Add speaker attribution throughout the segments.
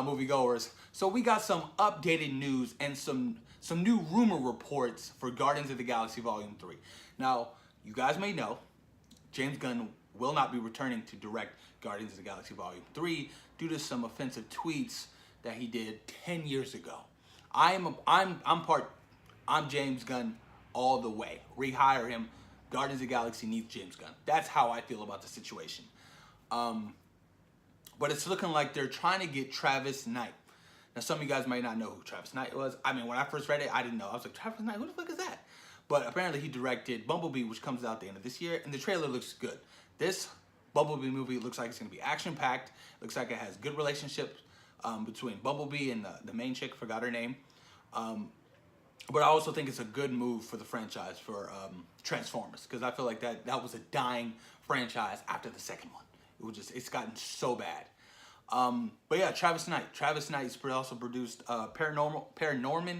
Speaker 1: moviegoers. So we got some updated news and some new rumor reports for Guardians of the Galaxy Volume 3. Now, you guys may know, James Gunn will not be returning to direct Guardians of the Galaxy Volume 3 due to some offensive tweets that he did 10 years ago. I'm James Gunn all the way. Rehire him. Guardians of the Galaxy needs James Gunn. That's how I feel about the situation. But it's looking like they're trying to get Travis Knight. Now, some of you guys might not know who Travis Knight was. I mean, when I first read it, I didn't know. I was like, Travis Knight, who the fuck is that? But apparently he directed Bumblebee, which comes out at the end of this year, and the trailer looks good. This Bumblebee movie looks like it's going to be action-packed. Looks like it has good relationships between Bumblebee and the main chick, forgot her name. But I also think it's a good move for the franchise for Transformers, because I feel like that was a dying franchise after the second one. It's gotten so bad. But yeah, Travis Knight. Travis Knight's also produced Paranorman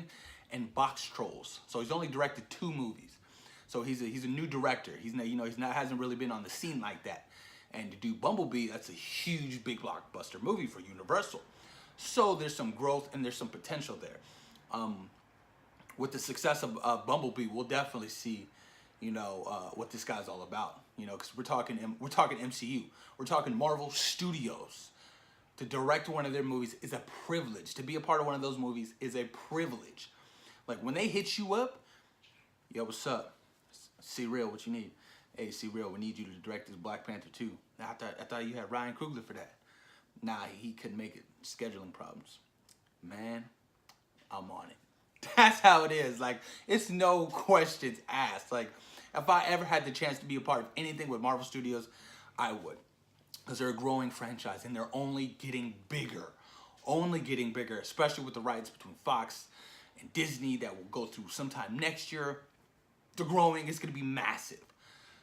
Speaker 1: and Box Trolls. So he's only directed 2 movies. So he's a new director. Hasn't really been on the scene like that. And to do Bumblebee, that's a huge, big blockbuster movie for Universal. So there's some growth and there's some potential there. With the success of Bumblebee, we'll definitely see, what this guy's all about. Because we're talking MCU, we're talking Marvel Studios. To direct one of their movies is a privilege. To be a part of one of those movies is a privilege. Like when they hit you up, yo, what's up? See Real, what you need? Hey, See Real, we need you to direct this Black Panther 2. Now, I thought you had Ryan Coogler for that. Nah, he couldn't make it. Scheduling problems. Man, I'm on it. That's how it is. Like, it's no questions asked. Like, if I ever had the chance to be a part of anything with Marvel Studios, I would. Because they're a growing franchise and they're only getting bigger. Only getting bigger, especially with the rights between Fox and Disney that will go through sometime next year. They're growing. It's going to be massive.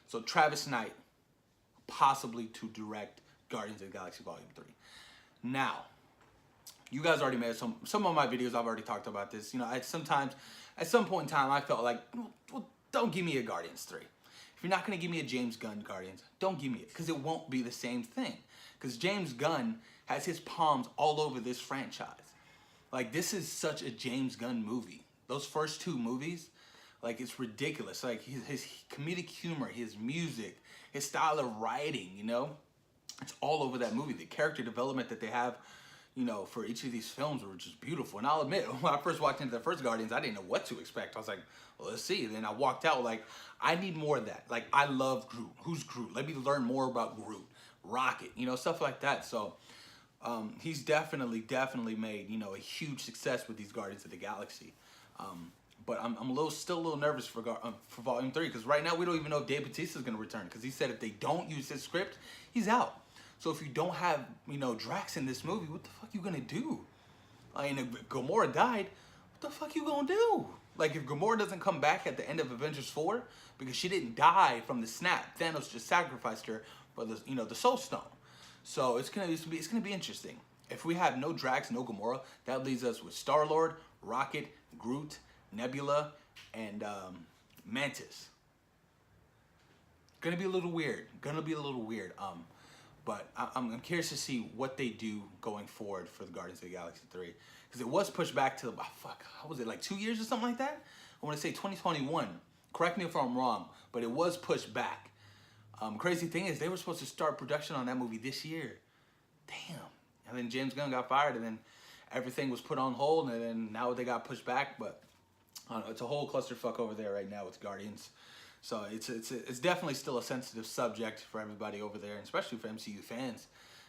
Speaker 1: So Travis Knight, possibly to direct Guardians of the Galaxy Volume 3. Now, you guys already made some of my videos. I've already talked about this. At some point in time, I felt like, well, don't give me a Guardians 3. If you're not going to give me a James Gunn Guardians, don't give me it, because it won't be the same thing. Because James Gunn has his palms all over this franchise. Like, this is such a James Gunn movie. Those first 2 movies, like, it's ridiculous. Like, his comedic humor, his music, his style of writing, it's all over that movie. The character development that they have, for each of these films were just beautiful. And I'll admit, when I first walked into the first Guardians, I didn't know what to expect. I was like, well, let's see. And then I walked out like, I need more of that. Like, I love Groot. Who's Groot? Let me learn more about Groot. Rocket, stuff like that. So he's definitely made, a huge success with these Guardians of the Galaxy. But I'm still a little nervous for Volume 3, because right now we don't even know if Dave Bautista is going to return, because he said if they don't use his script, he's out. So if you don't have, Drax in this movie, what the fuck you gonna do? I mean, if Gamora died, what the fuck you gonna do? Like, if Gamora doesn't come back at the end of Avengers 4, because she didn't die from the snap, Thanos just sacrificed her for the, the Soul Stone. So it's gonna be interesting. If we have no Drax, no Gamora, that leaves us with Star-Lord, Rocket, Groot, Nebula, and Mantis. Gonna be a little weird. But I'm curious to see what they do going forward for the Guardians of the Galaxy 3. Because it was pushed back to, how was it, like 2 years or something like that? I want to say 2021. Correct me if I'm wrong, but it was pushed back. Crazy thing is, they were supposed to start production on that movie this year. Damn. And then James Gunn got fired, and then everything was put on hold, and then now they got pushed back. But I don't know, it's a whole clusterfuck over there right now with Guardians. So it's definitely still a sensitive subject for everybody over there, and especially for MCU fans,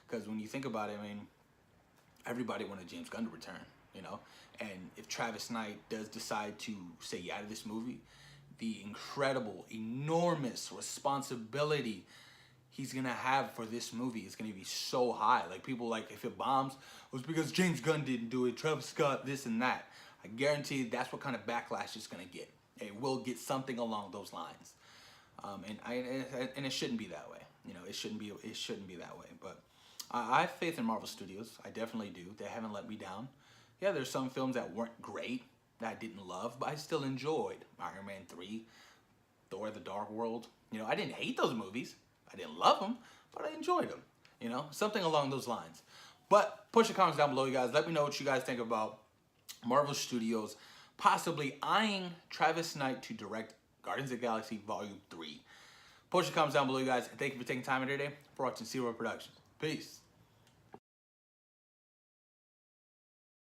Speaker 1: because when you think about it, I mean, everybody wanted James Gunn to return, and if Travis Knight does decide to say yeah to this movie, the incredible, enormous responsibility he's gonna have for this movie is gonna be so high. Like, people, like, if it bombs, it was because James Gunn didn't do it, Travis Scott, this and that. I guarantee that's what kind of backlash it's gonna get. It will get something along those lines, and it shouldn't be that way. It shouldn't be that way. But I have faith in Marvel Studios. I definitely do. They haven't let me down. Yeah, there's some films that weren't great that I didn't love, but I still enjoyed Iron Man 3, Thor: The Dark World. I didn't hate those movies. I didn't love them, but I enjoyed them. Something along those lines. But push your comments down below, you guys. Let me know what you guys think about Marvel Studios possibly eyeing Travis Knight to direct Guardians of the Galaxy Volume 3. Post your comments down below, you guys. And thank you for taking time out of your day for watching Zero Productions. Peace.